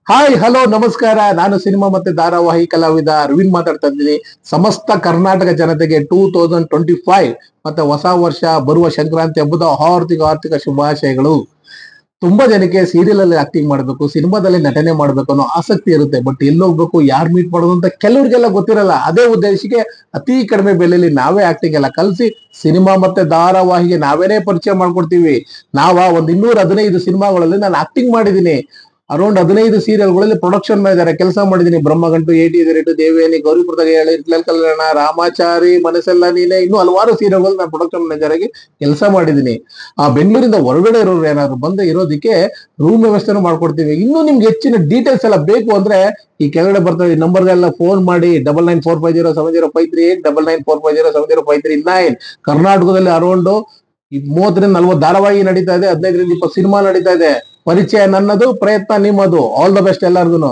Hi hello ನಮಸ್ಕಾರ. ನಾನು cinema ಮತ್ತೆ ಧಾರಾವಾಹಿ ಕಲಾವಿದ ಅರವಿಂದ್ ಮಾತಾಡ್ತಾ ಇದ್ದೀನಿ. ಸಮಸ್ತ ಕರ್ನಾಟಕ ಜನತೆಗೆ 2025 ಮತ್ತೆ ಹೊಸ ವರ್ಷ ಬರುವ ಸಂಕ್ರಾಂತಿ ಹಬ್ಬದ ಆರ್ಥಿಕ ಶುಭಾಶಯಗಳು. ತುಂಬಾ ಜನಕ್ಕೆ ಸೀರಿಯಲ್ ಅಲ್ಲಿ ಆಕ್ಟಿಂಗ್ ಮಾಡ್ಬೇಕು, ಸಿನಿಮಾದಲ್ಲಿ ನಟನೆ ಮಾಡ್ಬೇಕು ಅನ್ನೋ ಆಸಕ್ತಿ ಇರುತ್ತೆ. ಬಟ್ ಎಲ್ಲಿ ಹೋಗ್ಬೇಕು, ಯಾರು ಮೀಟ್ ಮಾಡೋದು ಅಂತ ಕೆಲವರಿಗೆಲ್ಲ ಗೊತ್ತಿರಲ್ಲ. ಅದೇ ಉದ್ದೇಶಕ್ಕೆ ಅತಿ ಕಡಿಮೆ ಬೆಲೆಯಲ್ಲಿ ನಾವೇ ಆಕ್ಟಿಂಗ್ ಎಲ್ಲ ಕಲಿಸಿ ಸಿನಿಮಾ ಮತ್ತೆ ಧಾರಾವಾಹಿಗೆ ನಾವೇನೇ ಪರಿಚಯ ಮಾಡ್ಕೊಡ್ತೀವಿ. ಒಂದ್ 215 ಸಿನಿಮಾಗಳಲ್ಲಿ ನಾನು ಆಕ್ಟಿಂಗ್ ಮಾಡಿದ್ದೀನಿ. ಅರೌಂಡ್ 15 ಸೀರಿಯಲ್ಗಳಲ್ಲಿ ಪ್ರೊಡಕ್ಷನ್ ಮ್ಯಾನೇಜರ್ ಕೆಲಸ ಮಾಡಿದ್ದೀನಿ. ಬ್ರಹ್ಮಗಂಟು, ಏಟಿ ದೇವೇನಿ, ಗೌರಿಪುರದ ಕಲ್ಯಾಣ, ರಾಮಾಚಾರಿ, ಮನಸ್ಸೆಲ್ಲ ನೀನೆ, ಇನ್ನು ಹಲವಾರು ಸೀರಿಯಲ್ಗಳು ನಾನು ಪ್ರೊಡಕ್ಷನ್ ಮ್ಯಾನೇಜರ್ ಆಗಿ ಕೆಲಸ ಮಾಡಿದ್ದೀನಿ. ಆ ಬೆಂಗಳೂರಿಂದ ಹೊರಗಡೆ ಇರೋರು ಏನಾದ್ರು ಬಂದು ಇರೋದಕ್ಕೆ ರೂಮ್ ವ್ಯವಸ್ಥೆನೂ ಮಾಡ್ಕೊಡ್ತೀವಿ. ಇನ್ನು ನಿಮ್ಗೆ ಹೆಚ್ಚಿನ ಡೀಟೇಲ್ಸ್ ಎಲ್ಲ ಬೇಕು ಅಂದ್ರೆ ಈ ಕೆಳಗಡೆ ಬರ್ತವೆ ಈ ನಂಬರ್ಗೆಲ್ಲ ಫೋನ್ ಮಾಡಿ. 9945070538, 9945070539. ಕರ್ನಾಟಕದಲ್ಲಿ ಅರೌಂಡ್ 30ರಿಂದ 40 ಧಾರಾವಾಹಿ ನಡೀತಾ ಇದೆ, 15ರಿಂದ 20 ಸಿನಿಮಾ ನಡೀತಾ ಇದೆ. ಪರಿಚಯ ನನ್ನದು, ಪ್ರಯತ್ನ ನಿಮ್ಮದು. ಆಲ್ ದ ಬೆಸ್ಟ್ ಎಲ್ಲರಿಗೂ.